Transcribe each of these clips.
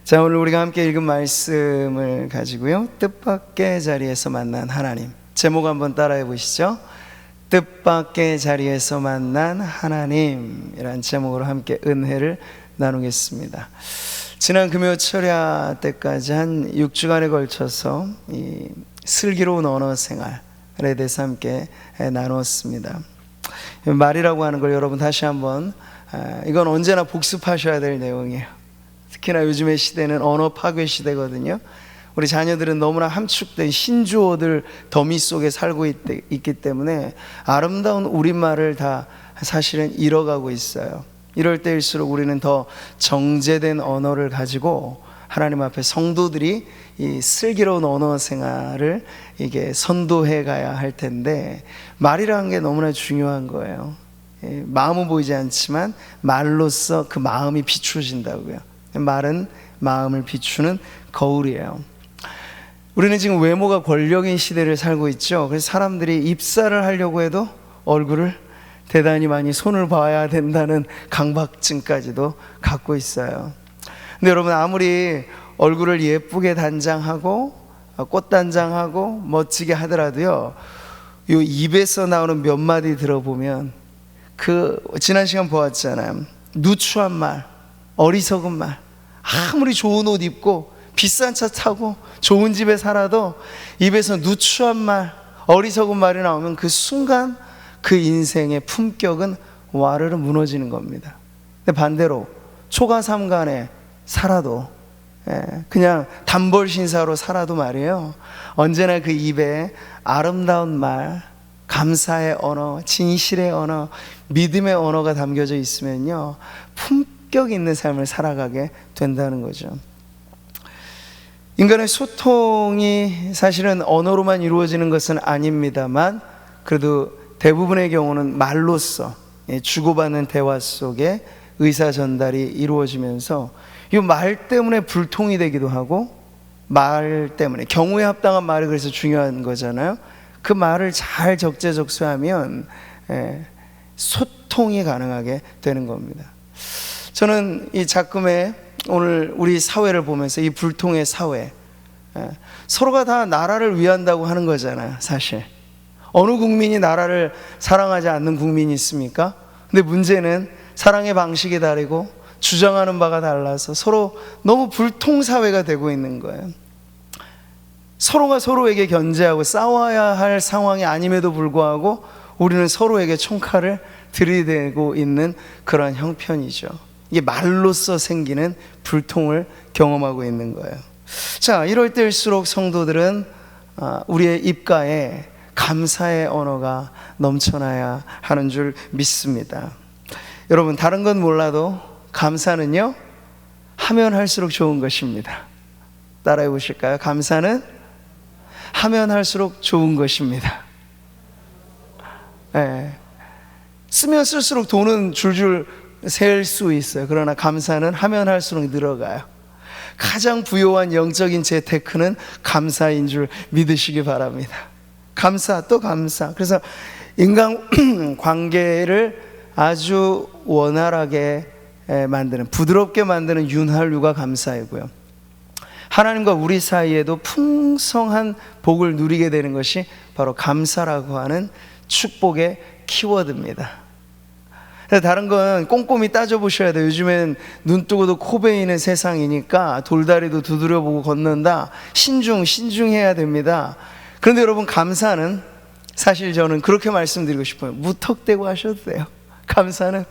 자, 오늘 우리가 함께 읽은 말씀을 가지고요, 뜻밖의 자리에서 만난 하나님, 제목 한번 따라해 보시죠. 뜻밖의 자리에서 만난 하나님이란 제목으로 함께 은혜를 나누겠습니다. 지난 금요 철야 때까지 한 6주간에 걸쳐서 이 슬기로운 언어 생활에 대해서 함께 나누었습니다. 말이라고 하는 걸 여러분 다시 한번, 이건 언제나 복습하셔야 될 내용이에요. 특히나 요즘의 시대는 언어 파괴 시대거든요. 우리 자녀들은 너무나 함축된 신조어들 더미 속에 살고 있기 때문에 아름다운 우리말을 다 사실은 잃어가고 있어요. 이럴 때일수록 우리는 더 정제된 언어를 가지고 하나님 앞에 성도들이 이 슬기로운 언어 생활을 이게 선도해 가야 할 텐데, 말이라는 게 너무나 중요한 거예요. 마음은 보이지 않지만 말로써 그 마음이 비추어진다고요. 말은 마음을 비추는 거울이에요. 우리는 지금 외모가 권력인 시대를 살고 있죠. 그래서 사람들이 입사를 하려고 해도 얼굴을 대단히 많이 손을 봐야 된다는 강박증까지도 갖고 있어요. 근데 여러분, 아무리 얼굴을 예쁘게 단장하고 꽃단장하고 멋지게 하더라도요, 요 입에서 나오는 몇 마디 들어보면 지난 시간 보았잖아요. 누추한 말, 어리석은 말, 아무리 좋은 옷 입고 비싼 차 타고 좋은 집에 살아도 입에서 누추한 말, 어리석은 말이 나오면 그 순간 그 인생의 품격은 와르르 무너지는 겁니다. 근데 반대로 초가삼간에 살아도, 그냥 단벌 신사로 살아도 말이에요, 언제나 그 입에 아름다운 말, 감사의 언어, 진실의 언어, 믿음의 언어가 담겨져 있으면요, 품격 있는 삶을 살아가게 된다는 거죠. 인간의 소통이 사실은 언어로만 이루어지는 것은 아닙니다만, 그래도 대부분의 경우는 말로써 주고받는 대화 속에 의사 전달이 이루어지면서 이 말 때문에 불통이 되기도 하고, 말 때문에 경우에 합당한 말이 그래서 중요한 거잖아요. 그 말을 잘 적재적소하면 소통이 가능하게 되는 겁니다. 저는 이 작금에 오늘 우리 사회를 보면서 이 불통의 사회, 서로가 다 나라를 위한다고 하는 거잖아요. 사실 어느 국민이 나라를 사랑하지 않는 국민이 있습니까? 근데 문제는 사랑의 방식이 다르고 주장하는 바가 달라서 서로 너무 불통사회가 되고 있는 거예요. 서로가 서로에게 견제하고 싸워야 할 상황이 아님에도 불구하고 우리는 서로에게 총칼을 들이대고 있는 그런 형편이죠. 이게 말로써 생기는 불통을 경험하고 있는 거예요. 자, 이럴 때일수록 성도들은 우리의 입가에 감사의 언어가 넘쳐나야 하는 줄 믿습니다. 여러분, 다른 건 몰라도 감사는요, 하면 할수록 좋은 것입니다. 따라해 보실까요? 감사는 하면 할수록 좋은 것입니다. 쓰면 쓸수록 돈은 줄줄 셀 수 있어요. 그러나 감사는 하면 할수록 늘어가요. 가장 부요한 영적인 재테크는 감사인 줄 믿으시기 바랍니다. 감사 또 감사. 그래서 인간 관계를 아주 원활하게 만드는, 부드럽게 만드는 윤활유가 감사이고요, 하나님과 우리 사이에도 풍성한 복을 누리게 되는 것이 바로 감사라고 하는 축복의 키워드입니다. 다른 건 꼼꼼히 따져보셔야 돼요. 요즘엔 눈 뜨고도 코 베이는 세상이니까 돌다리도 두드려보고 걷는다. 신중해야 됩니다. 그런데 여러분, 감사는 사실 저는 그렇게 말씀드리고 싶어요. 무턱대고 하셔도 돼요. 감사는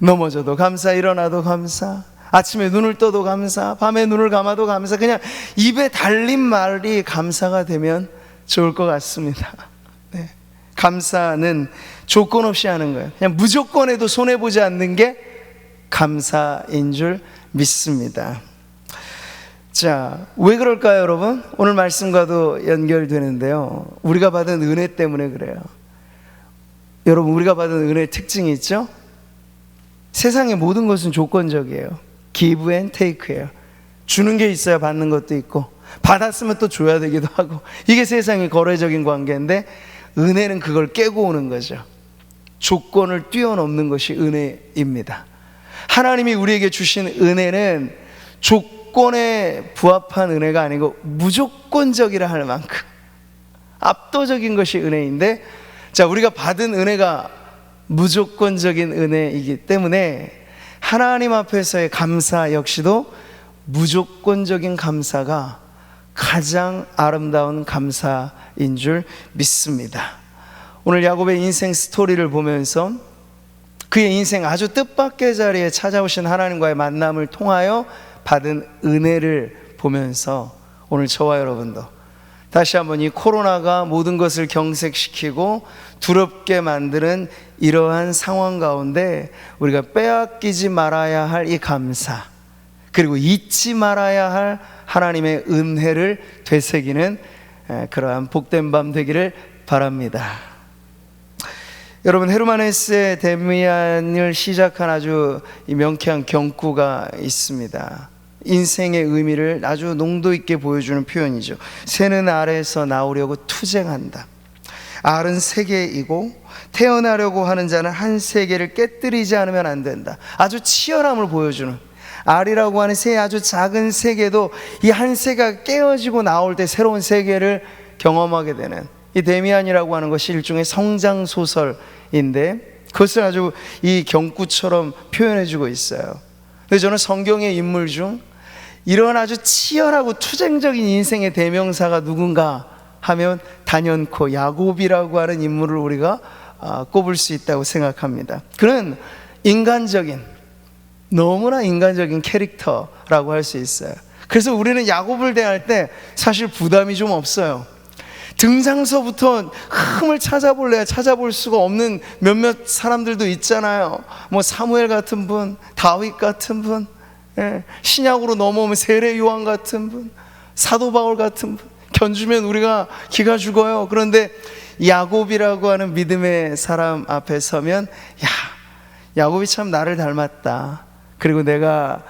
넘어져도 감사, 일어나도 감사, 아침에 눈을 떠도 감사, 밤에 눈을 감아도 감사, 그냥 입에 달린 말이 감사가 되면 좋을 것 같습니다. 감사는 조건 없이 하는 거예요. 그냥 무조건 해도 손해보지 않는 게 감사인 줄 믿습니다. 자, 왜 그럴까요, 여러분? 오늘 말씀과도 연결되는데요, 우리가 받은 은혜 때문에 그래요. 여러분, 우리가 받은 은혜의 특징이 있죠? 세상의 모든 것은 조건적이에요. give and take예요. 주는 게 있어야 받는 것도 있고, 받았으면 또 줘야 되기도 하고, 이게 세상의 거래적인 관계인데, 은혜는 그걸 깨고 오는 거죠. 조건을 뛰어넘는 것이 은혜입니다. 하나님이 우리에게 주신 은혜는 조건에 부합한 은혜가 아니고 무조건적이라 할 만큼 압도적인 것이 은혜인데, 자, 우리가 받은 은혜가 무조건적인 은혜이기 때문에 하나님 앞에서의 감사 역시도 무조건적인 감사가 가장 아름다운 감사인 줄 믿습니다. 오늘 야곱의 인생 스토리를 보면서 그의 인생 아주 뜻밖의 자리에 찾아오신 하나님과의 만남을 통하여 받은 은혜를 보면서 오늘 저와 여러분도 다시 한번 이 코로나가 모든 것을 경색시키고 두렵게 만드는 이러한 상황 가운데 우리가 빼앗기지 말아야 할 이 감사, 그리고 잊지 말아야 할 하나님의 은혜를 되새기는 그러한 복된 밤 되기를 바랍니다. 여러분, 헤르만헤세의 데미안을 시작한 아주 명쾌한 경구가 있습니다. 인생의 의미를 아주 농도 있게 보여주는 표현이죠. 새는 알에서 나오려고 투쟁한다. 알은 세계이고 태어나려고 하는 자는 한 세계를 깨뜨리지 않으면 안 된다. 아주 치열함을 보여주는, 알이라고 하는 새 아주 작은 세계도 이 한 세계가 깨어지고 나올 때 새로운 세계를 경험하게 되는, 이 데미안이라고 하는 것이 일종의 성장 소설인데 그것을 아주 이 경구처럼 표현해주고 있어요. 근데 저는 성경의 인물 중 이런 아주 치열하고 투쟁적인 인생의 대명사가 누군가 하면 단연코 야곱이라고 하는 인물을 우리가 꼽을 수 있다고 생각합니다. 그는 인간적인, 너무나 인간적인 캐릭터라고 할 수 있어요. 그래서 우리는 야곱을 대할 때 사실 부담이 좀 없어요. 등장서부터 흠을 찾아볼래야 찾아볼 수가 없는 몇몇 사람들도 있잖아요. 뭐 사무엘 같은 분, 다윗 같은 분, 신약으로 넘어오면 세례 요한 같은 분, 사도 바울 같은 분, 견주면 우리가 기가 죽어요. 그런데 야곱이라고 하는 믿음의 사람 앞에 서면, 야, 야곱이 참 나를 닮았다. 그리고 내가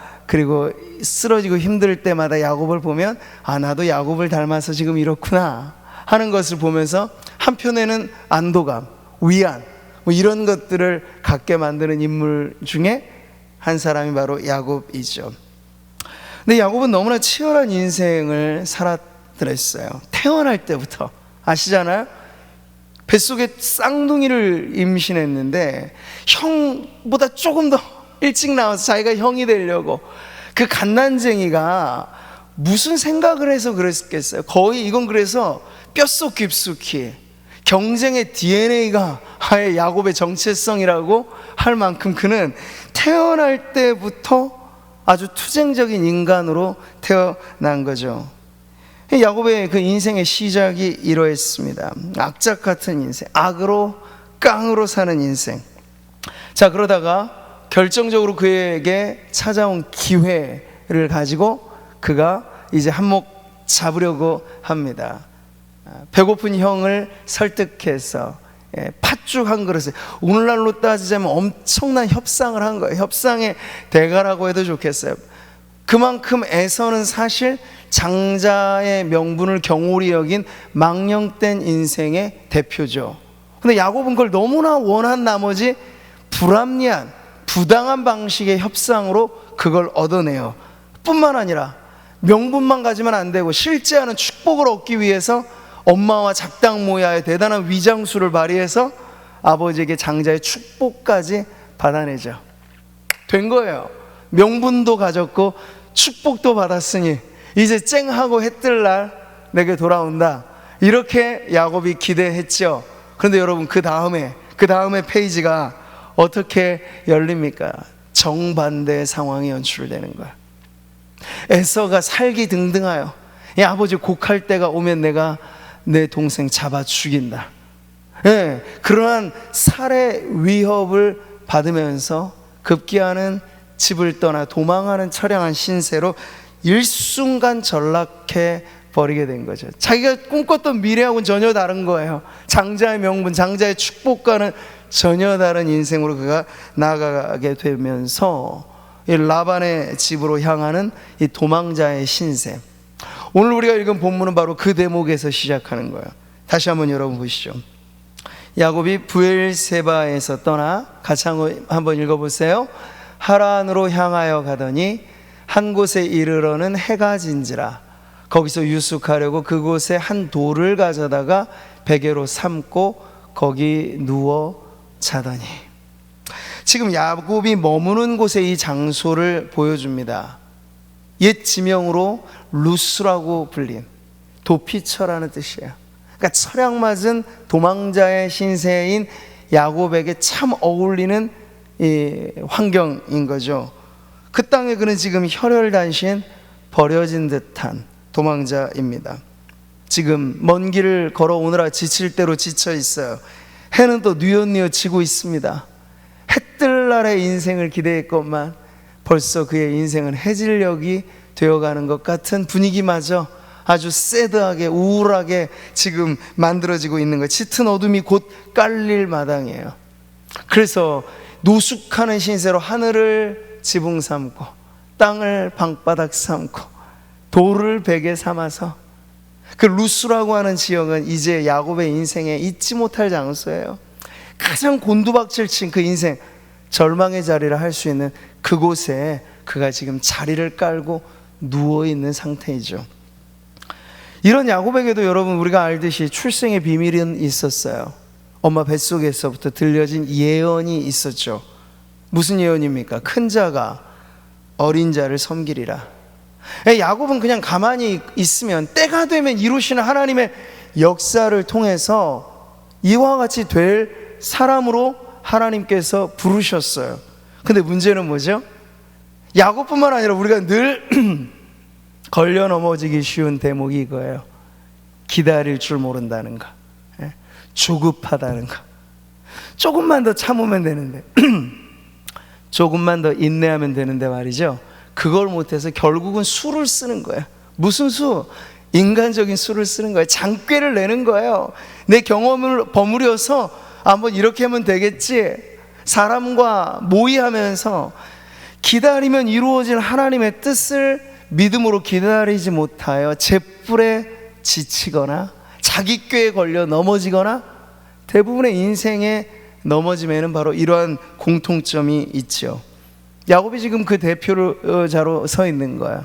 쓰러지고 힘들 때마다 야곱을 보면, 아, 나도 야곱을 닮아서 지금 이렇구나 하는 것을 보면서 한편에는 안도감, 위안, 뭐 이런 것들을 갖게 만드는 인물 중에 한 사람이 바로 야곱이죠. 근데 야곱은 너무나 치열한 인생을 살았더랬어요. 태어날 때부터 아시잖아요. 뱃속에 쌍둥이를 임신했는데 형보다 조금 더 일찍 나와서 자기가 형이 되려고, 그 갓난쟁이가 무슨 생각을 해서 그랬겠어요. 거의 이건 그래서 뼛속 깊숙이 경쟁의 DNA가 아예 야곱의 정체성이라고 할 만큼 그는 태어날 때부터 아주 투쟁적인 인간으로 태어난 거죠. 야곱의 그 인생의 시작이 이러했습니다. 악작 같은 인생, 악으로 깡으로 사는 인생. 자, 그러다가 결정적으로 그에게 찾아온 기회를 가지고 그가 이제 한몫 잡으려고 합니다. 배고픈 형을 설득해서 팥죽 한 그릇에, 오늘날로 따지자면 엄청난 협상을 한 거예요. 협상의 대가라고 해도 좋겠어요. 그만큼 에서는 사실 장자의 명분을 경홀히 여긴 망령된 인생의 대표죠. 근데 야곱은 그걸 너무나 원한 나머지 불합리한, 부당한 방식의 협상으로 그걸 얻어내요. 뿐만 아니라 명분만 가지면 안 되고 실제하는 축복을 얻기 위해서 엄마와 작당모야의 대단한 위장수를 발휘해서 아버지에게 장자의 축복까지 받아내죠. 된 거예요. 명분도 가졌고 축복도 받았으니 이제 쨍하고 해 뜰 날 내게 돌아온다, 이렇게 야곱이 기대했죠. 그런데 여러분, 그 다음에 페이지가 어떻게 열립니까? 정반대의 상황이 연출되는 거야. 에서가 살기 등등하여, 야, 아버지 곡할 때가 오면 내가 내 동생 잡아 죽인다. 그러한 살해 위협을 받으면서 급기야는 집을 떠나 도망하는 처량한 신세로 일순간 전락해 버리게 된 거죠. 자기가 꿈꿨던 미래하고는 전혀 다른 거예요. 장자의 명분, 장자의 축복과는 전혀 다른 인생으로 그가 나아가게 되면서 이 라반의 집으로 향하는 이 도망자의 신세. 오늘 우리가 읽은 본문은 바로 그 대목에서 시작하는 거예요. 다시 한번 여러분 보시죠. 야곱이 브엘세바에서 떠나, 같이 한번 읽어보세요. 하란으로 향하여 가더니 한 곳에 이르러는 해가 진지라. 거기서 유숙하려고 그곳에 한 돌을 가져다가 베개로 삼고 거기 누워 자더니. 지금 야곱이 머무는 곳에 이 장소를 보여줍니다. 옛 지명으로 루스라고 불린 도피처라는 뜻이에요. 그러니까 철학 맞은 도망자의 신세인 야곱에게 참 어울리는 이 환경인 거죠. 그 땅에 그는 지금 혈혈단신 버려진 듯한 도망자입니다. 지금 먼 길을 걸어오느라 지칠 대로 지쳐 있어요. 해는 또 뉘엿뉘엿 지고 있습니다. 해 뜰 날의 인생을 기대했건만 벌써 그의 인생은 해질녘이 되어가는 것 같은 분위기마저 아주 새드하게 우울하게 지금 만들어지고 있는 거예요. 짙은 어둠이 곧 깔릴 마당이에요. 그래서 노숙하는 신세로 하늘을 지붕 삼고 땅을 방바닥 삼고 돌을 베개 삼아서, 그 루스라고 하는 지역은 이제 야곱의 인생에 잊지 못할 장소예요. 가장 곤두박질 친 그 인생, 절망의 자리를 할 수 있는 그곳에 그가 지금 자리를 깔고 누워있는 상태이죠. 이런 야곱에게도 여러분, 우리가 알듯이 출생의 비밀은 있었어요. 엄마 뱃속에서부터 들려진 예언이 있었죠. 무슨 예언입니까? 큰 자가 어린 자를 섬기리라. 야곱은 그냥 가만히 있으면 때가 되면 이루시는 하나님의 역사를 통해서 이와 같이 될 사람으로 하나님께서 부르셨어요. 근데 문제는 뭐죠? 야곱뿐만 아니라 우리가 늘 걸려 넘어지기 쉬운 대목이 이거예요. 기다릴 줄 모른다는 거, 조급하다는 거. 조금만 더 참으면 되는데 조금만 더 인내하면 되는데 말이죠, 그걸 못해서 결국은 수를 쓰는 거예요. 무슨 수? 인간적인 수를 쓰는 거예요. 장꾀를 내는 거예요. 내 경험을 버무려서 뭐 이렇게 하면 되겠지, 사람과 모의하면서 기다리면 이루어질 하나님의 뜻을 믿음으로 기다리지 못하여 잿불에 지치거나 자기 꾀에 걸려 넘어지거나, 대부분의 인생의 넘어짐에는 바로 이러한 공통점이 있죠. 야곱이 지금 그 대표자로 서 있는 거예요.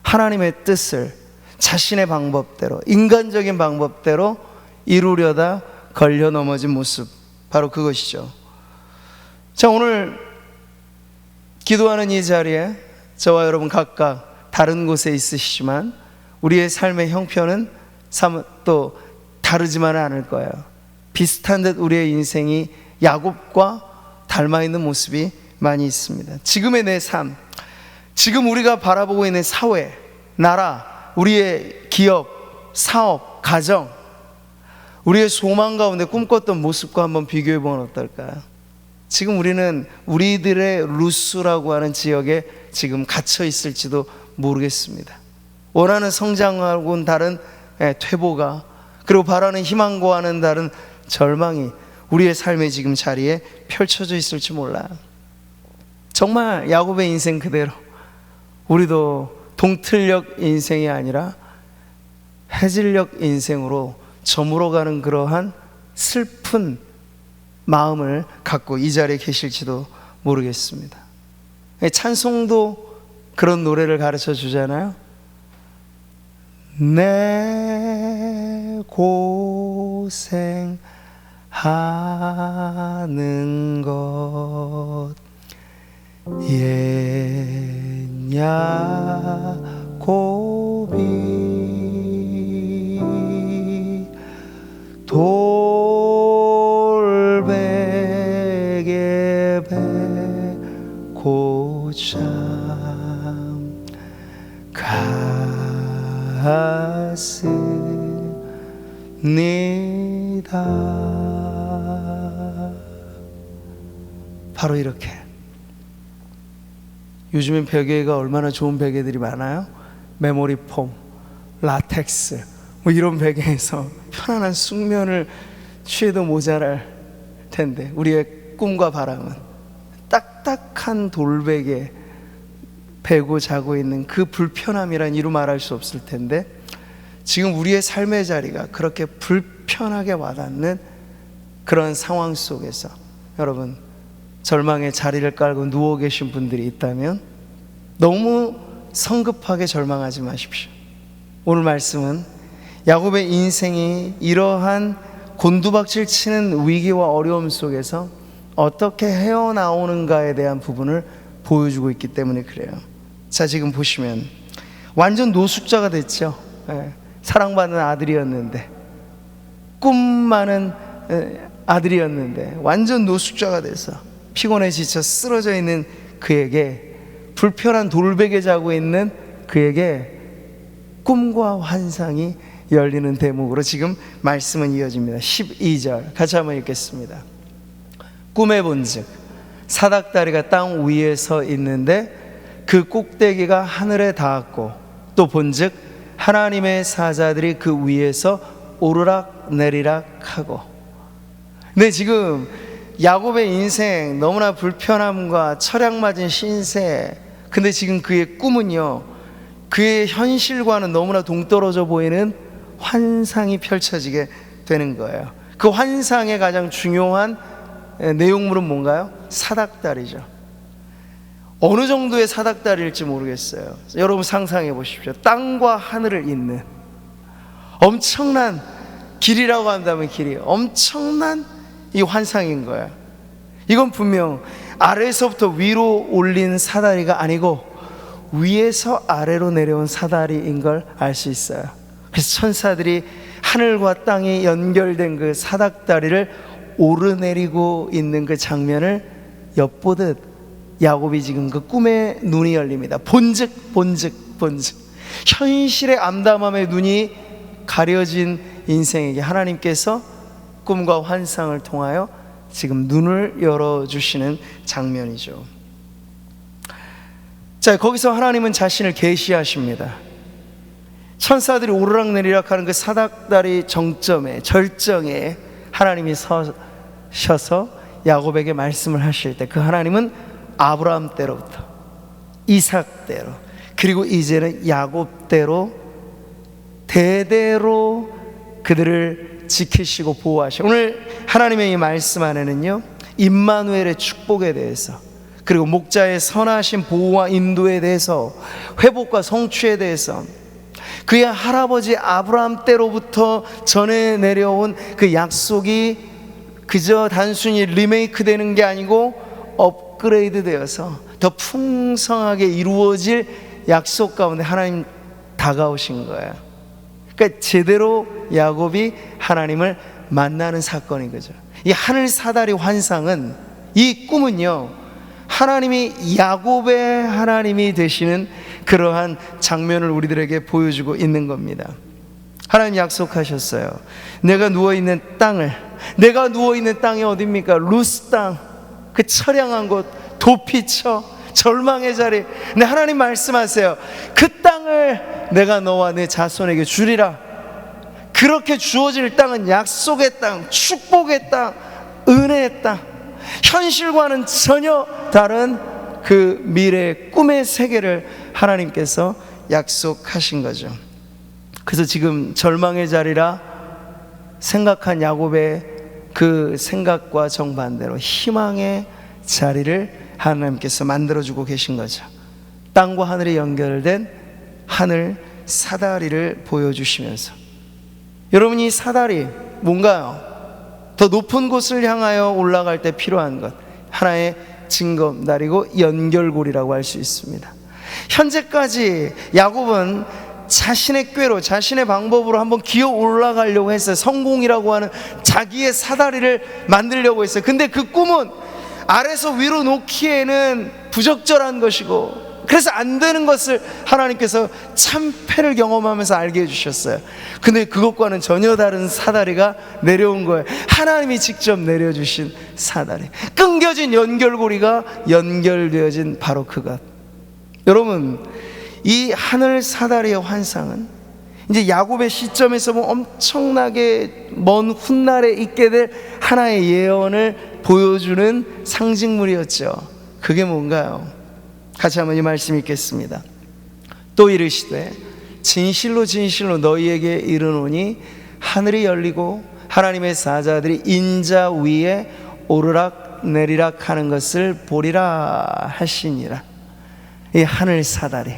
하나님의 뜻을 자신의 방법대로, 인간적인 방법대로 이루려다 걸려 넘어진 모습, 바로 그것이죠. 자, 오늘 기도하는 이 자리에 저와 여러분 각각 다른 곳에 있으시지만 우리의 삶의 형편은 또 다르지만은 않을 거예요. 비슷한 듯 우리의 인생이 야곱과 닮아있는 모습이 많이 있습니다. 지금의 내 삶, 지금 우리가 바라보고 있는 사회, 나라, 우리의 기업, 사업, 가정, 우리의 소망 가운데 꿈꿨던 모습과 한번 비교해 보면 어떨까요? 지금 우리는 우리들의 루스라고 하는 지역에 지금 갇혀 있을지도 모르겠습니다. 원하는 성장하고는 다른 퇴보가, 그리고 바라는 희망과는 다른 절망이 우리의 삶의 지금 자리에 펼쳐져 있을지 몰라요. 정말 야곱의 인생 그대로 우리도 동틀녘 인생이 아니라 해질녘 인생으로 저물어가는 그러한 슬픈 마음을 갖고 이 자리에 계실지도 모르겠습니다. 찬송도 그런 노래를 가르쳐 주잖아요. 내 고생하는 것 옛 야곱이 돌베개 베고 참 갔습니다. 바로 이렇게 요즘엔 베개가 얼마나 좋은 베개들이 많아요. 메모리 폼, 라텍스, 뭐 이런 베개에서 편안한 숙면을 취해도 모자랄 텐데, 우리의 꿈과 바람은 딱딱한 돌베개 베고 자고 있는 그 불편함이란 이루 말할 수 없을 텐데, 지금 우리의 삶의 자리가 그렇게 불편하게 와닿는 그런 상황 속에서 여러분, 절망의 자리를 깔고 누워 계신 분들이 있다면 너무 성급하게 절망하지 마십시오. 오늘 말씀은 야곱의 인생이 이러한 곤두박질 치는 위기와 어려움 속에서 어떻게 헤어나오는가에 대한 부분을 보여주고 있기 때문에 그래요. 자, 지금 보시면 완전 노숙자가 됐죠. 사랑받는 아들이었는데, 꿈 많은 아들이었는데 완전 노숙자가 돼서 피곤해 지쳐 쓰러져 있는 그에게, 불편한 돌베개 자고 있는 그에게 꿈과 환상이 열리는 대목으로 지금 말씀은 이어집니다. 12절 같이 한번 읽겠습니다. 꿈에 본즉 사닥다리가 땅 위에 서 있는데 그 꼭대기가 하늘에 닿았고, 또 본즉 하나님의 사자들이 그 위에서 오르락 내리락 하고. 네, 지금 야곱의 인생 너무나 불편함과 철양맞은 신세, 근데 지금 그의 꿈은요, 그의 현실과는 너무나 동떨어져 보이는 환상이 펼쳐지게 되는 거예요. 그 환상의 가장 중요한 내용물은 뭔가요? 사닥다리죠. 어느 정도의 사닥다리일지 모르겠어요. 여러분 상상해 보십시오. 땅과 하늘을 잇는 엄청난 길이라고 한다면 길이, 엄청난 이 환상인 거예요. 이건 분명 아래에서부터 위로 올린 사다리가 아니고 위에서 아래로 내려온 사다리인 걸 알 수 있어요. 그래서 천사들이 하늘과 땅이 연결된 그 사닥다리를 오르내리고 있는 그 장면을 엿보듯 야곱이 지금 그 꿈에 눈이 열립니다. 본즉 현실의 암담함에 눈이 가려진 인생에게 하나님께서 꿈과 환상을 통하여 지금 눈을 열어주시는 장면이죠. 자, 거기서 하나님은 자신을 계시하십니다. 천사들이 오르락내리락 하는 그 사닥다리 정점에, 절정에 하나님이 서셔서 야곱에게 말씀을 하실 때, 그 하나님은 아브라함 때로부터 이삭 때로, 그리고 이제는 야곱 때로 대대로 그들을 지키시고 보호하시고, 오늘 하나님의 이 말씀 안에는요, 임마누엘의 축복에 대해서, 그리고 목자의 선하신 보호와 인도에 대해서, 회복과 성취에 대해서, 그의 할아버지 아브라함 때로부터 전해 내려온 그 약속이 그저 단순히 리메이크 되는 게 아니고 업그레이드 되어서 더 풍성하게 이루어질 약속 가운데 하나님 다가오신 거예요. 그러니까 제대로 야곱이 하나님을 만나는 사건인 거죠. 이 하늘 사다리 환상은, 이 꿈은요, 하나님이 야곱의 하나님이 되시는 그러한 장면을 우리들에게 보여주고 있는 겁니다. 하나님 약속하셨어요. 내가 누워있는 땅이 어디입니까? 루스 땅, 그 처량한 곳, 도피처, 절망의 자리. 근데 하나님 말씀하세요. 그 땅을 내가 너와 내 자손에게 주리라. 그렇게 주어질 땅은 약속의 땅, 축복의 땅, 은혜의 땅, 현실과는 전혀 다른 그 미래의 꿈의 세계를 하나님께서 약속하신 거죠. 그래서 지금 절망의 자리라 생각한 야곱의 그 생각과 정반대로 희망의 자리를 하나님께서 만들어주고 계신 거죠. 땅과 하늘이 연결된 하늘 사다리를 보여주시면서, 여러분, 이 사다리 뭔가요? 더 높은 곳을 향하여 올라갈 때 필요한 것, 하나의 징검다리고 연결고리라고 할 수 있습니다. 현재까지 야곱은 자신의 꾀로, 자신의 방법으로 한번 기어 올라가려고 했어요. 성공이라고 하는 자기의 사다리를 만들려고 했어요. 근데 그 꿈은 아래서 위로 놓기에는 부적절한 것이고, 그래서 안 되는 것을 하나님께서 참패를 경험하면서 알게 해주셨어요. 근데 그것과는 전혀 다른 사다리가 내려온 거예요. 하나님이 직접 내려주신 사다리, 끊겨진 연결고리가 연결되어진 바로 그것. 여러분, 이 하늘 사다리의 환상은 이제 야곱의 시점에서 보면 엄청나게 먼 훗날에 있게 될 하나의 예언을 보여주는 상징물이었죠. 그게 뭔가요? 같이 한번 이 말씀 읽겠습니다. 또 이르시되 진실로 진실로 너희에게 이르노니 하늘이 열리고 하나님의 사자들이 인자 위에 오르락 내리락 하는 것을 보리라 하시니라. 이 하늘 사다리,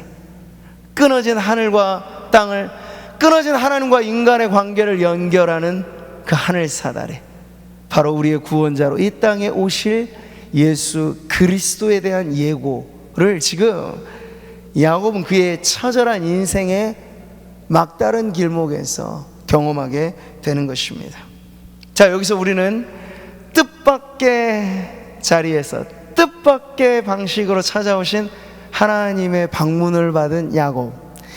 끊어진 하늘과 땅을, 끊어진 하나님과 인간의 관계를 연결하는 그 하늘 사다리, 바로 우리의 구원자로 이 땅에 오실 예수 그리스도에 대한 예고를 지금 야곱은 그의 처절한 인생의 막다른 길목에서 경험하게 되는 것입니다. 자, 여기서 우리는 뜻밖의 자리에서 뜻밖의 방식으로 찾아오신 하나님의 방문을 받은 야곱,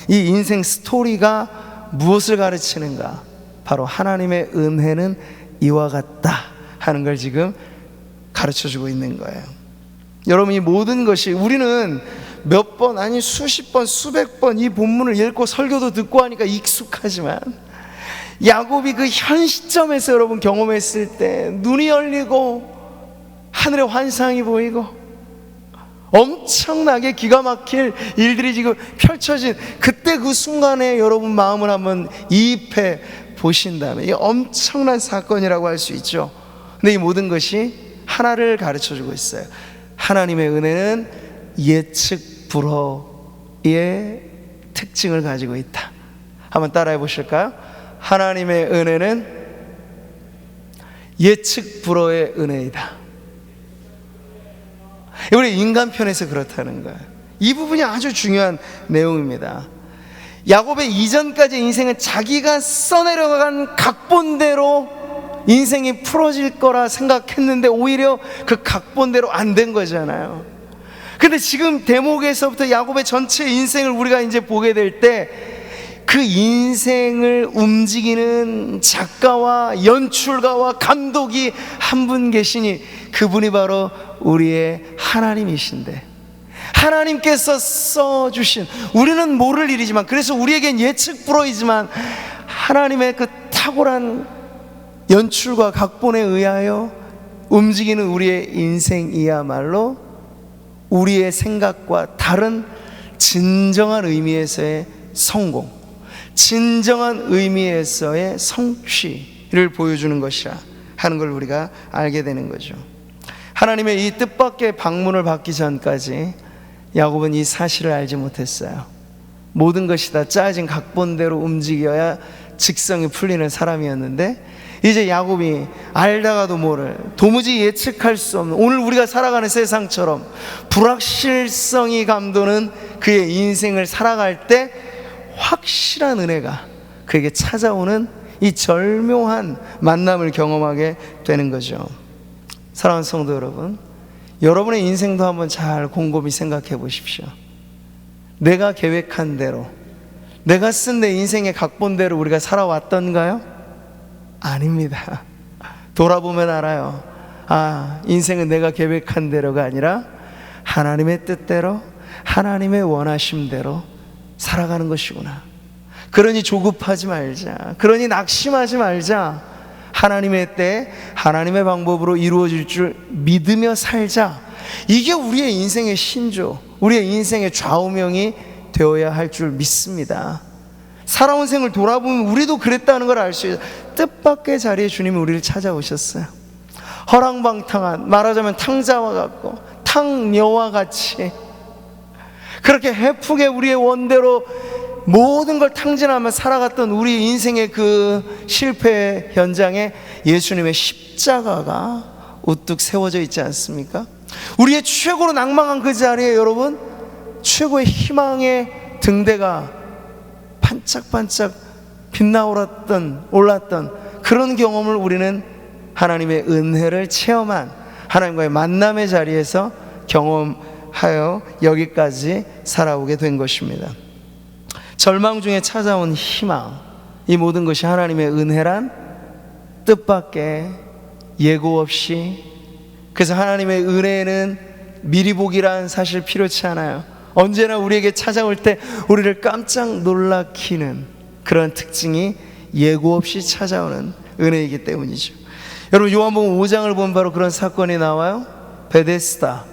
이 인생 스토리가 무엇을 가르치는가? 바로 하나님의 은혜는 이와 같다 하는 걸 지금 가르쳐주고 있는 거예요. 여러분, 이 모든 것이 우리는 몇 번, 아니 수십 번, 수백 번 이 본문을 읽고 설교도 듣고 하니까 익숙하지만, 야곱이 그 현 시점에서 여러분 경험했을 때 눈이 열리고 하늘의 환상이 보이고 엄청나게 기가 막힐 일들이 지금 펼쳐진 그때 그 순간에 여러분 마음을 한번 이입해 보신다면 이 엄청난 사건이라고 할 수 있죠. 근데 이 모든 것이 하나를 가르쳐주고 있어요. 하나님의 은혜는 예측 불허의 특징을 가지고 있다. 한번 따라해 보실까요? 하나님의 은혜는 예측 불허의 은혜이다. 우리 인간 편에서 그렇다는 거예요. 이 부분이 아주 중요한 내용입니다. 야곱의 이전까지 인생은 자기가 써내려간 각본대로 인생이 풀어질 거라 생각했는데 오히려 그 각본대로 안 된 거잖아요. 근데 지금 대목에서부터 야곱의 전체 인생을 우리가 이제 보게 될 때 그 인생을 움직이는 작가와 연출가와 감독이 한 분 계시니 그분이 바로 우리의 하나님이신데, 하나님께서 써주신, 우리는 모를 일이지만, 그래서 우리에겐 예측 불허이지만 하나님의 그 탁월한 연출과 각본에 의하여 움직이는 우리의 인생이야말로 우리의 생각과 다른 진정한 의미에서의 성공, 진정한 의미에서의 성취를 보여주는 것이라 하는 걸 우리가 알게 되는 거죠. 하나님의 이 뜻밖의 방문을 받기 전까지 야곱은 이 사실을 알지 못했어요. 모든 것이 다 짜진 각본대로 움직여야 직성이 풀리는 사람이었는데, 이제 야곱이 알다가도 모를, 도무지 예측할 수 없는, 오늘 우리가 살아가는 세상처럼 불확실성이 감도는 그의 인생을 살아갈 때 확실한 은혜가 그에게 찾아오는 이 절묘한 만남을 경험하게 되는 거죠. 사랑하는 성도 여러분, 여러분의 인생도 한번 잘 곰곰이 생각해 보십시오. 내가 계획한 대로, 내가 쓴 내 인생의 각본대로 우리가 살아왔던가요? 아닙니다. 돌아보면 알아요. 아, 인생은 내가 계획한 대로가 아니라 하나님의 뜻대로, 하나님의 원하심대로 살아가는 것이구나. 그러니 조급하지 말자, 그러니 낙심하지 말자. 하나님의 때, 하나님의 방법으로 이루어질 줄 믿으며 살자. 이게 우리의 인생의 신조, 우리의 인생의 좌우명이 되어야 할 줄 믿습니다. 살아온 생을 돌아보면 우리도 그랬다는 걸 알 수 있어요. 뜻밖의 자리에 주님이 우리를 찾아오셨어요. 허랑방탕한, 말하자면 탕자와 같고 탕녀와 같이 그렇게 해프게 우리의 원대로 모든 걸 탕진하며 살아갔던 우리 인생의 그 실패 현장에 예수님의 십자가가 우뚝 세워져 있지 않습니까? 우리의 최고로 낭망한 그 자리에 여러분, 최고의 희망의 등대가 반짝반짝 빛나올랐던, 올랐던 그런 경험을 우리는 하나님의 은혜를 체험한 하나님과의 만남의 자리에서 경험하여 여기까지 살아오게 된 것입니다. 절망 중에 찾아온 희망, 이 모든 것이 하나님의 은혜란 뜻밖의 예고 없이, 그래서 하나님의 은혜는 미리 보기란 사실 필요치 않아요. 언제나 우리에게 찾아올 때 우리를 깜짝 놀라키는 그런 특징이 예고 없이 찾아오는 은혜이기 때문이죠. 여러분, 요한복음 5장을 보면 바로 그런 사건이 나와요. 베데스다,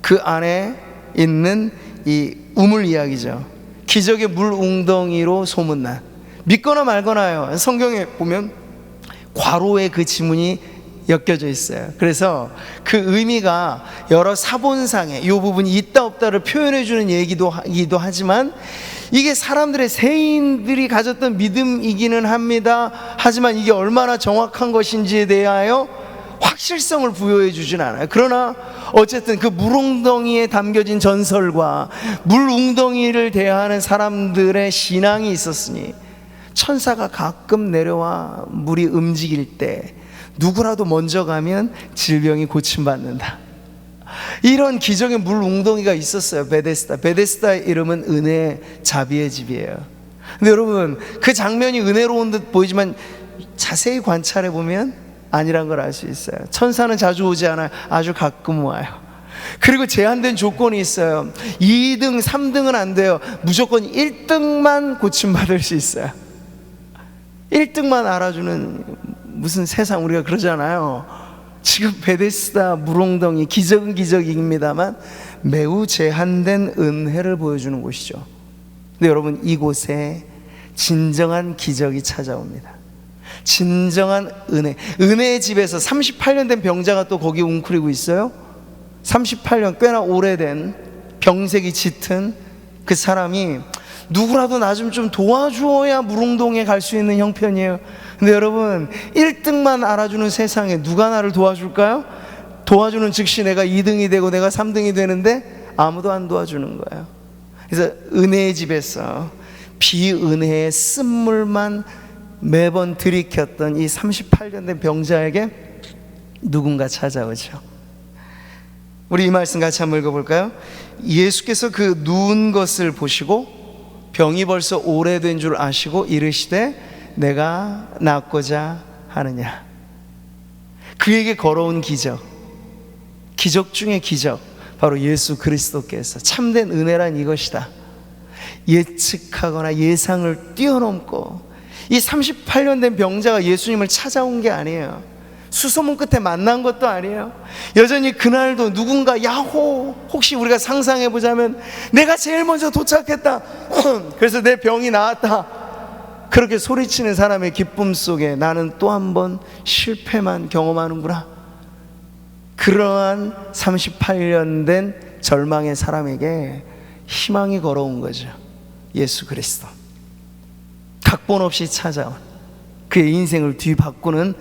그 안에 있는 이 우물 이야기죠. 기적의 물 웅덩이로 소문난, 믿거나 말거나요. 성경에 보면 과로의 그 지문이 엮여져 있어요. 그래서 그 의미가 여러 사본상에 이 부분이 있다 없다를 표현해 주는 얘기도 하지만 이게 사람들의 세인들이 가졌던 믿음이기는 합니다. 하지만 이게 얼마나 정확한 것인지에 대하여 확실성을 부여해 주진 않아요. 그러나 어쨌든 그 물웅덩이에 담겨진 전설과 물웅덩이를 대하는 사람들의 신앙이 있었으니 천사가 가끔 내려와 물이 움직일 때 누구라도 먼저 가면 질병이 고침받는다. 이런 기적의 물 웅덩이가 있었어요. 베데스다의 이름은 은혜 자비의 집이에요. 근데 여러분, 그 장면이 은혜로운 듯 보이지만 자세히 관찰해 보면 아니란 걸 알 수 있어요. 천사는 자주 오지 않아요. 아주 가끔 와요. 그리고 제한된 조건이 있어요. 2등, 3등은 안 돼요. 무조건 1등만 고침받을 수 있어요. 1등만 알아주는, 무슨 세상, 우리가 그러잖아요. 지금 베데스다 물웅덩이, 기적은 기적입니다만 매우 제한된 은혜를 보여주는 곳이죠. 근데 여러분, 이곳에 진정한 기적이 찾아옵니다. 진정한 은혜의 집에서 38년 된 병자가 또 거기 웅크리고 있어요. 38년, 꽤나 오래된 병색이 짙은 그 사람이 누구라도 나 좀 도와주어야 물웅덩이에 갈 수 있는 형편이에요. 근데 여러분, 1등만 알아주는 세상에 누가 나를 도와줄까요? 도와주는 즉시 내가 2등이 되고 내가 3등이 되는데 아무도 안 도와주는 거예요. 그래서 은혜의 집에서 비은혜의 쓴물만 매번 들이켰던 이 38년 된 병자에게 누군가 찾아오죠. 우리 이 말씀 같이 한번 읽어볼까요? 예수께서 그 누운 것을 보시고 병이 벌써 오래된 줄 아시고 이르시되 내가 낫고자 하느냐. 그에게 걸어온 기적, 기적 중에 기적, 바로 예수 그리스도께서 참된 은혜란 이것이다. 예측하거나 예상을 뛰어넘고 이 38년 된 병자가 예수님을 찾아온 게 아니에요. 수소문 끝에 만난 것도 아니에요. 여전히 그날도 누군가 야호, 혹시 우리가 상상해 보자면 내가 제일 먼저 도착했다, 그래서 내 병이 나았다, 그렇게 소리치는 사람의 기쁨 속에 나는 또 한 번 실패만 경험하는구나. 그러한 38년 된 절망의 사람에게 희망이 걸어온 거죠. 예수 그리스도. 각본 없이 찾아온 그의 인생을 뒤바꾸는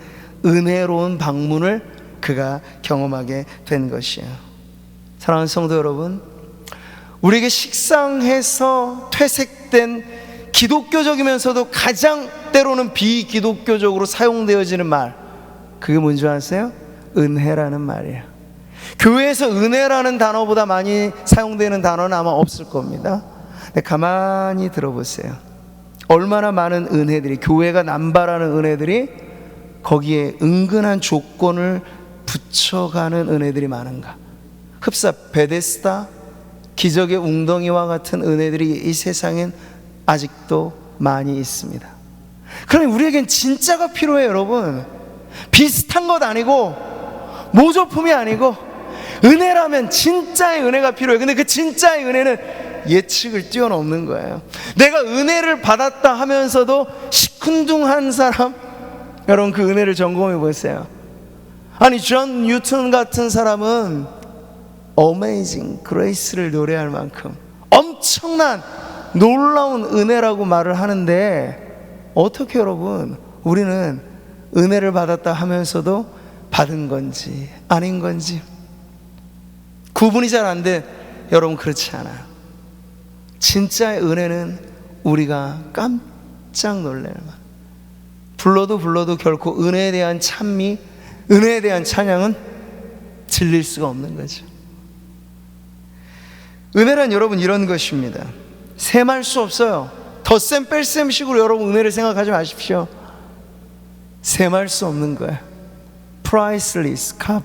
은혜로운 방문을 그가 경험하게 된 것이에요. 사랑하는 성도 여러분, 우리에게 식상해서 퇴색된 기독교적이면서도 가장 때로는 비기독교적으로 사용되어지는 말, 그게 뭔지 아세요? 은혜라는 말이에요. 교회에서 은혜라는 단어보다 많이 사용되는 단어는 아마 없을 겁니다. 근데 가만히 들어보세요. 얼마나 많은 은혜들이, 교회가 남발하는 은혜들이 거기에 은근한 조건을 붙여가는 은혜들이 많은가. 흡사, 베데스다, 기적의 웅덩이와 같은 은혜들이 이 세상엔 아직도 많이 있습니다. 그러니 우리에겐 진짜가 필요해요. 여러분, 비슷한 것 아니고 모조품이 아니고 은혜라면 진짜의 은혜가 필요해요. 근데 그 진짜의 은혜는 예측을 뛰어넘는 거예요. 내가 은혜를 받았다 하면서도 시큰둥한 사람, 여러분 그 은혜를 점검해 보세요. 아니, 존 뉴턴 같은 사람은 Amazing Grace를 노래할 만큼 엄청난 놀라운 은혜라고 말을 하는데, 어떻게 여러분, 우리는 은혜를 받았다 하면서도 받은 건지 아닌 건지 구분이 잘 안 돼. 여러분, 그렇지 않아요. 진짜의 은혜는 우리가 깜짝 놀랄 만, 불러도 결코 은혜에 대한 찬미, 은혜에 대한 찬양은 질릴 수가 없는 거죠. 은혜란 여러분 이런 것입니다. 셈할 수 없어요. 덧셈 뺄셈 식으로 여러분 은혜를 생각하지 마십시오. 셈할 수 없는 거예요. priceless, 값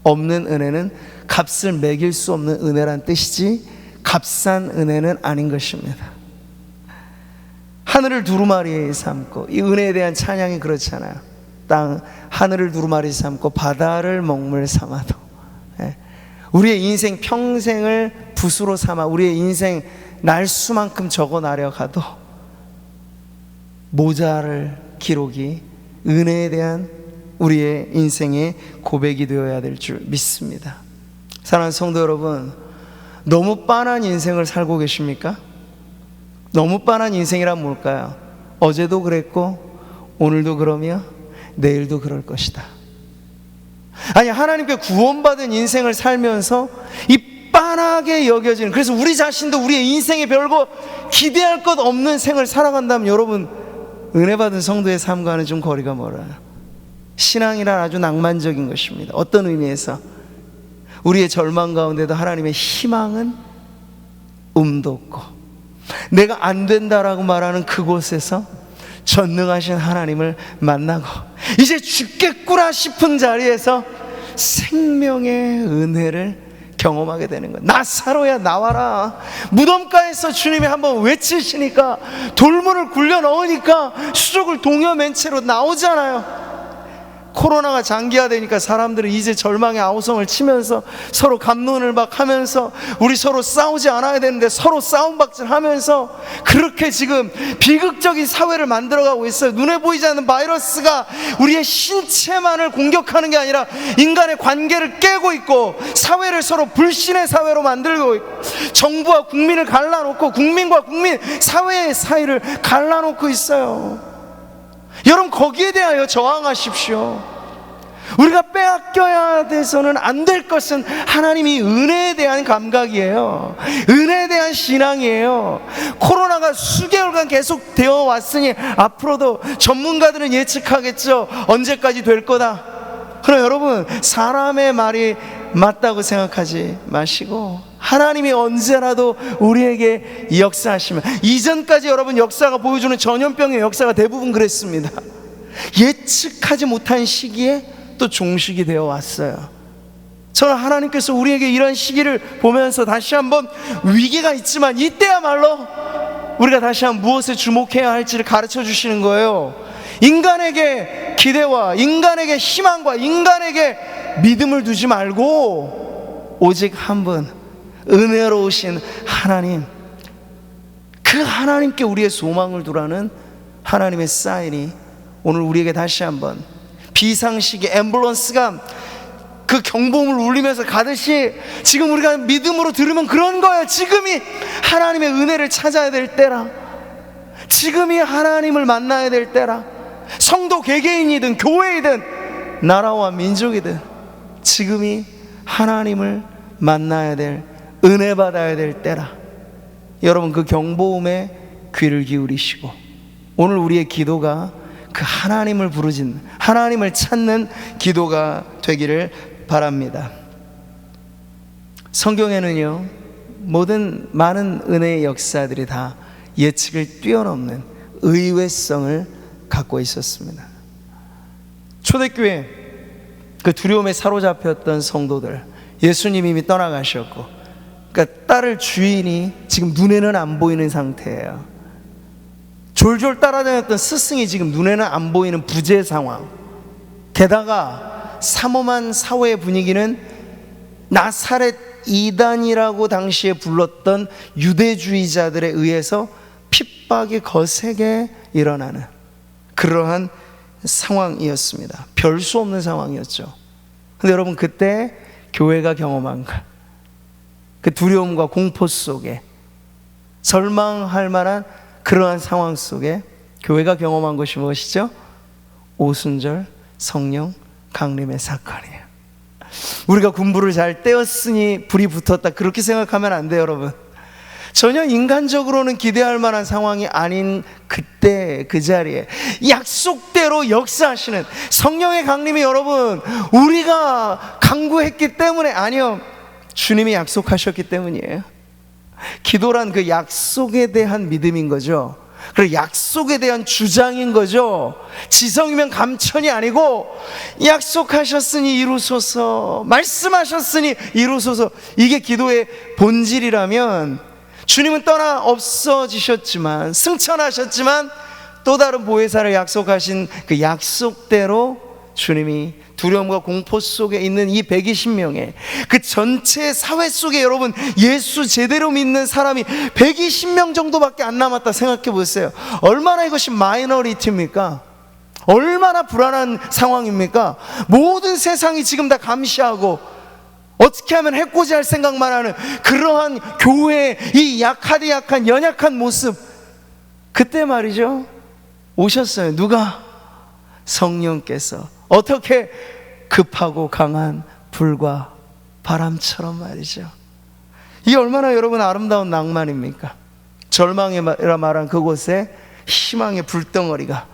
없는 은혜는 값을 매길 수 없는 은혜란 뜻이지 값싼 은혜는 아닌 것입니다. 하늘을 두루마리 삼고, 이 은혜에 대한 찬양이 그렇잖아요. 하늘을 두루마리 삼고 바다를 먹물 삼아도, 우리의 인생 평생을 붓으로 삼아 우리의 인생 날수만큼 적어 나려가도 모자랄 기록이 은혜에 대한 우리의 인생의 고백이 되어야 될 줄 믿습니다. 사랑하는 성도 여러분, 너무 빤한 인생을 살고 계십니까? 너무 빤한 인생이란 뭘까요? 어제도 그랬고 오늘도 그러며 내일도 그럴 것이다. 아니, 하나님께 구원받은 인생을 살면서 이 빤하게 여겨지는, 그래서 우리 자신도 우리의 인생에 별거 기대할 것 없는 생을 살아간다면 여러분, 은혜 받은 성도의 삶과는 좀 거리가 멀어요. 신앙이란 아주 낭만적인 것입니다. 어떤 의미에서 우리의 절망 가운데도 하나님의 희망은 없고, 내가 안 된다라고 말하는 그곳에서 전능하신 하나님을 만나고, 이제 죽겠구나 싶은 자리에서 생명의 은혜를 경험하게 되는 거예요. 나사로야 나와라. 무덤가에서 주님이 한번 외치시니까, 돌문을 굴려 넣으니까 수족을 동여맨 채로 나오잖아요. 코로나가 장기화되니까 사람들은 이제 절망의 아우성을 치면서 서로 갑론을 막 하면서, 우리 서로 싸우지 않아야 되는데 서로 싸움박질 하면서 그렇게 지금 비극적인 사회를 만들어가고 있어요. 눈에 보이지 않는 바이러스가 우리의 신체만을 공격하는 게 아니라 인간의 관계를 깨고 있고, 사회를 서로 불신의 사회로 만들고 있고, 정부와 국민을 갈라놓고 국민과 국민, 사회의 사이를 갈라놓고 있어요. 여러분, 거기에 대하여 저항하십시오. 우리가 빼앗겨야 돼서는 안 될 것은 하나님이 은혜에 대한 감각이에요. 은혜에 대한 신앙이에요. 코로나가 수개월간 계속 되어 왔으니 앞으로도 전문가들은 예측하겠죠. 언제까지 될 거다. 그러나 여러분, 사람의 말이 맞다고 생각하지 마시고 하나님이 언제라도 우리에게 역사하시면, 이전까지 여러분 역사가 보여주는 전염병의 역사가 대부분 그랬습니다. 예측하지 못한 시기에 또 종식이 되어 왔어요. 저는 하나님께서 우리에게 이런 시기를 보면서 다시 한번, 위기가 있지만 이때야말로 우리가 다시 한번 무엇에 주목해야 할지를 가르쳐 주시는 거예요. 인간에게 기대와 인간에게 희망과 인간에게 믿음을 두지 말고 오직 한 분, 은혜로우신 하나님, 그 하나님께 우리의 소망을 두라는 하나님의 사인이 오늘 우리에게 다시 한번, 비상시기에 앰뷸런스가 그 경보음을 울리면서 가듯이 지금 우리가 믿음으로 들으면 그런 거예요. 지금이 하나님의 은혜를 찾아야 될 때라, 지금이 하나님을 만나야 될 때라. 성도 개개인이든 교회이든 나라와 민족이든 지금이 하나님을 만나야 될, 은혜 받아야 될 때라. 여러분, 그 경보음에 귀를 기울이시고 오늘 우리의 기도가 그 하나님을 부르짖는, 하나님을 찾는 기도가 되기를 바랍니다. 성경에는요, 모든 많은 은혜의 역사들이 다 예측을 뛰어넘는 의외성을 갖고 있었습니다. 초대교회 그 두려움에 사로잡혔던 성도들, 예수님이 이미 떠나가셨고, 그러니까 딸을 주인이 지금 눈에는 안 보이는 상태예요. 졸졸 따라다녔던 스승이 지금 눈에는 안 보이는 부재 상황. 게다가 삼엄한 사회의 분위기는 나사렛 이단이라고 당시에 불렀던 유대주의자들에 의해서 핍박이 거세게 일어나는 그러한 상황이었습니다. 별 수 없는 상황이었죠. 근데 여러분, 그때 교회가 경험한 그 두려움과 공포 속에, 절망할 만한 그러한 상황 속에 교회가 경험한 것이 무엇이죠? 오순절 성령 강림의 사건이에요. 우리가 군부를 잘 떼었으니 불이 붙었다, 그렇게 생각하면 안 돼요. 여러분, 전혀 인간적으로는 기대할 만한 상황이 아닌 그때 그 자리에 약속대로 역사하시는 성령의 강림이, 여러분, 우리가 강구했기 때문에 아니요, 주님이 약속하셨기 때문이에요. 기도란 그 약속에 대한 믿음인 거죠. 그리고 약속에 대한 주장인 거죠. 지성이면 감천이 아니고, 약속하셨으니 이루소서, 말씀하셨으니 이루소서, 이게 기도의 본질이라면, 주님은 떠나 없어지셨지만, 승천하셨지만 또 다른 보혜사를 약속하신 그 약속대로 주님이 두려움과 공포 속에 있는 이 120명의 그 전체 사회 속에, 여러분, 예수 제대로 믿는 사람이 120명 정도밖에 안 남았다 생각해 보세요. 얼마나 이것이 마이너리티입니까? 얼마나 불안한 상황입니까? 모든 세상이 지금 다 감시하고 어떻게 하면 해코지할 생각만 하는 그러한 교회의 이 약한 연약한 모습, 그때 말이죠, 오셨어요. 누가? 성령께서. 어떻게? 급하고 강한 불과 바람처럼 말이죠. 이게 얼마나 여러분 아름다운 낭만입니까? 절망이라 말한 그곳에 희망의 불덩어리가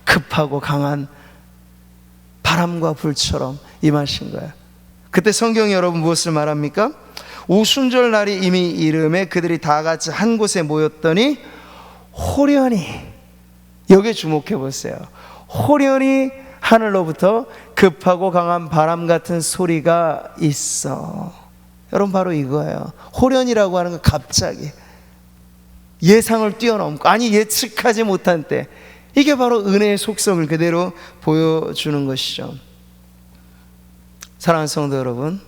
급하고 강한 바람과 불처럼 임하신 거예요. 그때 성경이 여러분 무엇을 말합니까? 오순절 날이 이미 이름에 그들이 다 같이 한 곳에 모였더니 호련히, 여기에 주목해 보세요. 호련히 하늘로부터 급하고 강한 바람 같은 소리가 있어. 여러분 바로 이거예요. 호련이라고 하는 건 갑자기 예상을 뛰어넘고, 아니 예측하지 못한 때, 이게 바로 은혜의 속성을 그대로 보여주는 것이죠. 사랑하는 성도 여러분,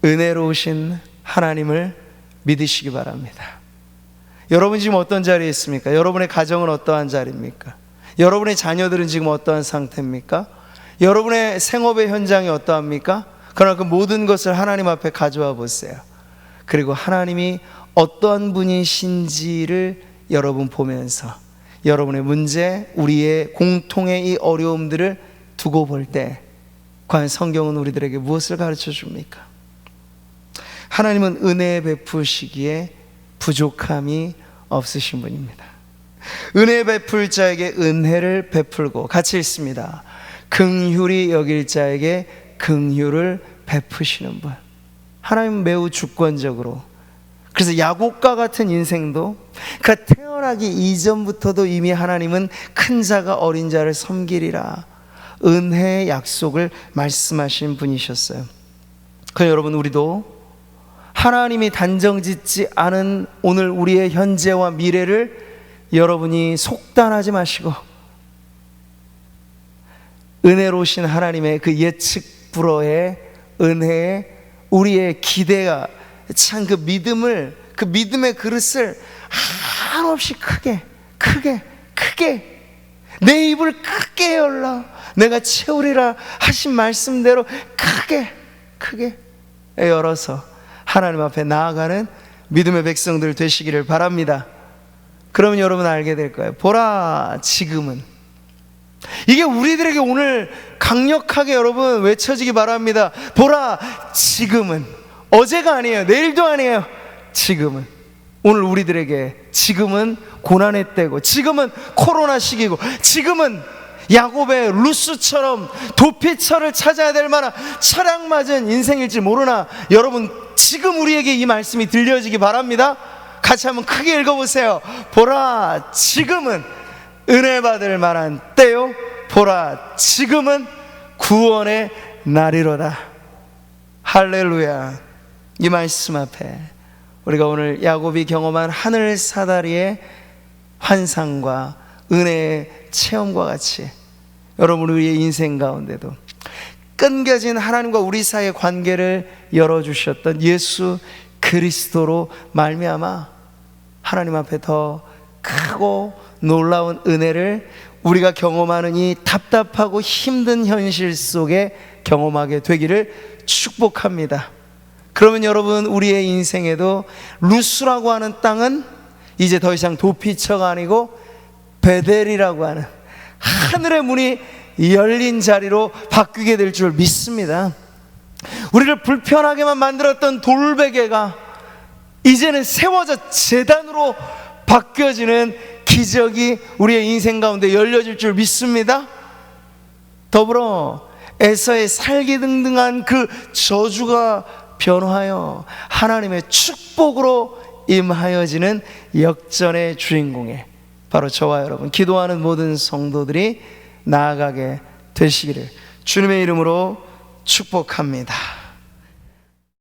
은혜로우신 하나님을 믿으시기 바랍니다. 여러분 지금 어떤 자리에 있습니까? 여러분의 가정은 어떠한 자리입니까? 여러분의 자녀들은 지금 어떠한 상태입니까? 여러분의 생업의 현장이 어떠합니까? 그러나 그 모든 것을 하나님 앞에 가져와 보세요. 그리고 하나님이 어떠한 분이신지를 여러분 보면서 여러분의 문제, 우리의 공통의 이 어려움들을 두고 볼 때 과연 성경은 우리들에게 무엇을 가르쳐 줍니까? 하나님은 은혜 베푸시기에 부족함이 없으신 분입니다. 은혜 베풀 자에게 은혜를 베풀고, 같이 읽습니다. 긍휼히 여길 자에게 긍휼을 베푸시는 분. 하나님은 매우 주권적으로, 그래서 야곱과 같은 인생도 그 태어나기 이전부터도 이미 하나님은 큰 자가 어린 자를 섬기리라 은혜의 약속을 말씀하신 분이셨어요. 그럼 여러분, 우리도 하나님이 단정짓지 않은 오늘 우리의 현재와 미래를 여러분이 속단하지 마시고 은혜로우신 하나님의 그 예측 불허의 은혜에 우리의 기대가 참 그 믿음을, 그 믿음의 그릇을 한없이 크게 내 입을 크게 열라 내가 채우리라 하신 말씀대로 크게 열어서 하나님 앞에 나아가는 믿음의 백성들 되시기를 바랍니다. 그러면 여러분 알게 될 거예요. 보라 지금은, 이게 우리들에게 오늘 강력하게 여러분 외쳐지기 바랍니다. 보라 지금은, 어제가 아니에요, 내일도 아니에요. 지금은, 오늘 우리들에게 지금은 고난의 때고, 지금은 코로나 시기고, 지금은 야곱의 루스처럼 도피처를 찾아야 될 만한 철학 맞은 인생일지 모르나 여러분 지금 우리에게 이 말씀이 들려지기 바랍니다. 같이 한번 크게 읽어보세요. 보라 지금은 은혜 받을 만한 때요, 보라 지금은 구원의 날이로다. 할렐루야. 이 말씀 앞에 우리가 오늘 야곱이 경험한 하늘 사다리의 환상과 은혜의 체험과 같이 여러분 우리의 인생 가운데도 끊겨진 하나님과 우리 사이의 관계를 열어주셨던 예수 그리스도로 말미암아 하나님 앞에 더 크고 놀라운 은혜를 우리가 경험하는 이 답답하고 힘든 현실 속에 경험하게 되기를 축복합니다. 그러면 여러분 우리의 인생에도 루스라고 하는 땅은 이제 더 이상 도피처가 아니고 베델이라고 하는 하늘의 문이 열린 자리로 바뀌게 될 줄 믿습니다. 우리를 불편하게만 만들었던 돌베개가 이제는 세워져 재단으로 바뀌어지는 기적이 우리의 인생 가운데 열려질 줄 믿습니다. 더불어 에서의 살기등등한 그 저주가 변화하여 하나님의 축복으로 임하여지는 역전의 주인공에 바로 저와 여러분, 기도하는 모든 성도들이 나아가게 되시기를 주님의 이름으로 축복합니다.